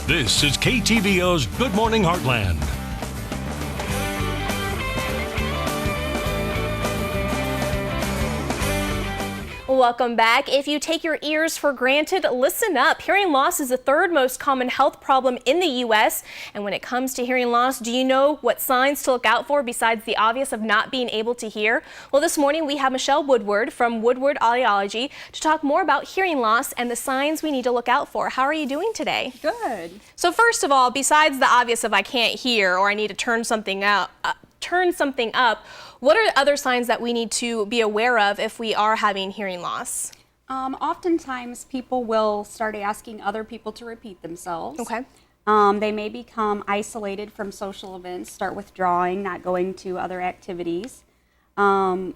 This is KTVO's Good Morning Heartland. Welcome back. If you take your ears for granted, listen up. Hearing loss is the third most common health problem in the U.S. And when it comes to hearing loss, do you know what signs to look out for besides the obvious of not being able to hear? Well, this morning we have Michelle Woodward from Woodward Audiology to talk more about hearing loss and the signs we need to look out for. How are you doing today? Good. So first of all, besides the obvious of I can't hear or I need to turn something up, what are other signs that we need to be aware of if we are having hearing loss? Oftentimes people will start asking other people to repeat themselves. Okay. They may become isolated from social events, start withdrawing, not going to other activities. You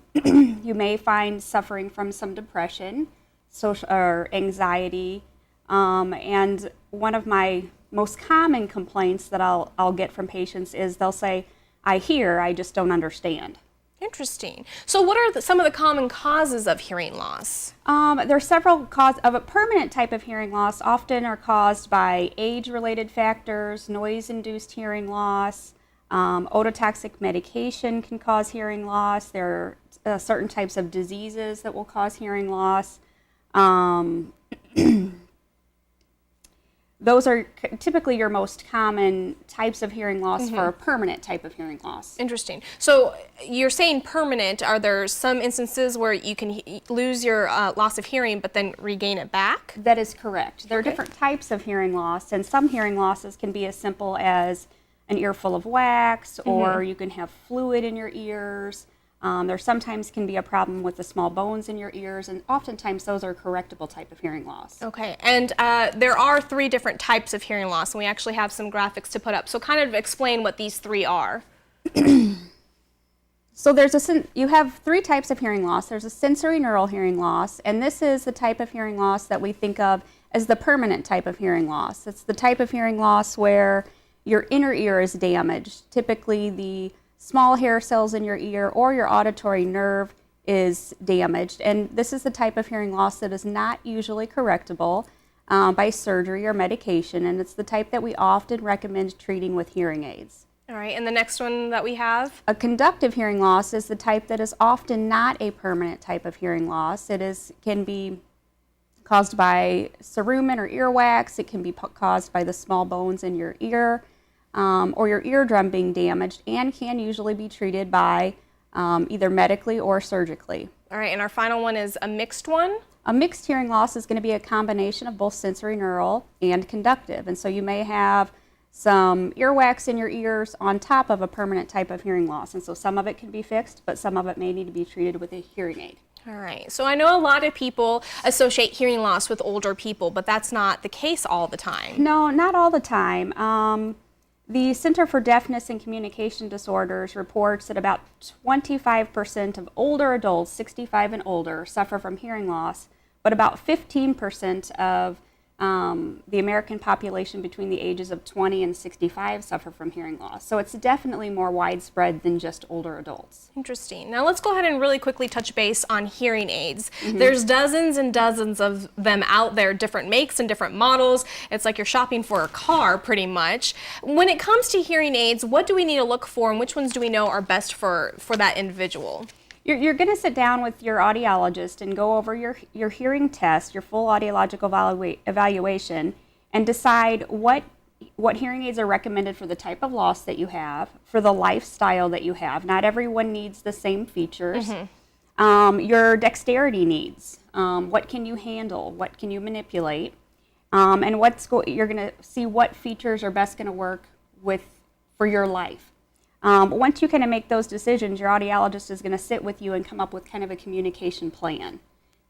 may find suffering from some depression, social or anxiety, and one of my most common complaints that I'll get from patients is they'll say, I hear, I just don't understand. Interesting. So what are some of the common causes of hearing loss? There are several causes of a permanent type of hearing loss, often are caused by age-related factors, noise-induced hearing loss, ototoxic medication can cause hearing loss. There are certain types of diseases that will cause hearing loss. Those are typically your most common types of hearing loss for a permanent type of hearing loss. Interesting. So you're saying permanent. Are there some instances where you can lose your loss of hearing but then regain it back? That is correct. There are different types of hearing loss, and some hearing losses can be as simple as an earful of wax, or you can have fluid in your ears. There sometimes can be a problem with the small bones in your ears, and oftentimes those are correctable type of hearing loss. Okay, and there are 3 different types of hearing loss, and we actually have some graphics to put up. So kind of explain what these 3 are. So you have 3 types of hearing loss. There's a sensory neural hearing loss, and this is the type of hearing loss that we think of as the permanent type of hearing loss. It's the type of hearing loss where your inner ear is damaged. Typically the small hair cells in your ear or your auditory nerve is damaged, and this is the type of hearing loss that is not usually correctable by surgery or medication, and it's the type that we often recommend treating with hearing aids. All right, and the next one that we have? A conductive hearing loss is the type that is often not a permanent type of hearing loss. Can be caused by cerumen or earwax. It can be caused by the small bones in your ear, or your eardrum being damaged, and can usually be treated by either medically or surgically. All right, and our final one is a mixed one? A mixed hearing loss is going to be a combination of both sensory neural and conductive, and so you may have some earwax in your ears on top of a permanent type of hearing loss, and so some of it can be fixed, but some of it may need to be treated with a hearing aid. All right, so I know a lot of people associate hearing loss with older people, but that's not the case all the time. No, not all the time. The Center for Deafness and Communication Disorders reports that about 25% of older adults, 65 and older, suffer from hearing loss, but about 15% of the American population between the ages of 20 and 65 suffer from hearing loss. So it's definitely more widespread than just older adults. Interesting. Now let's go ahead and really quickly touch base on hearing aids. There's dozens and dozens of them out there, different makes and different models. It's like you're shopping for a car pretty much. When it comes to hearing aids, what do we need to look for, and which ones do we know are best for that individual? You're going to sit down with your audiologist and go over your hearing test, your full audiological evaluation, and decide what hearing aids are recommended for the type of loss that you have, for the lifestyle that you have. Not everyone needs the same features. Your dexterity needs. What can you handle? What can you manipulate? And you're going to see what features are best going to work for your life. Once you kind of make those decisions, your audiologist is going to sit with you and come up with kind of a communication plan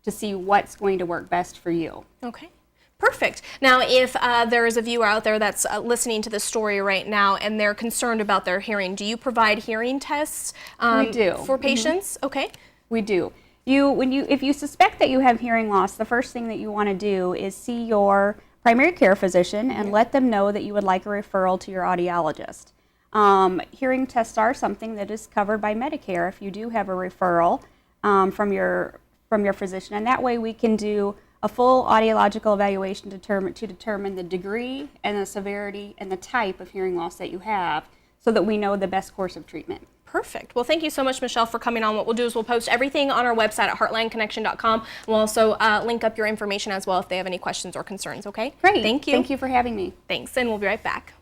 to see what's going to work best for you. Okay. Perfect. Now, if there is a viewer out there that's listening to this story right now and they're concerned about their hearing, do you provide hearing tests We do. For patients? Okay. We do. If you suspect that you have hearing loss, the first thing that you want to do is see your primary care physician and let them know that you would like a referral to your audiologist. Hearing tests are something that is covered by Medicare if you do have a referral from your physician, and that way we can do a full audiological evaluation to determine the degree and the severity and the type of hearing loss that you have so that we know the best course of treatment. Perfect. Well, thank you so much, Michelle, for coming on. What we'll do is we'll post everything on our website at heartlandconnection.com. We'll also link up your information as well if they have any questions or concerns, okay? Great. Thank you. Thank you for having me. Thanks, and we'll be right back.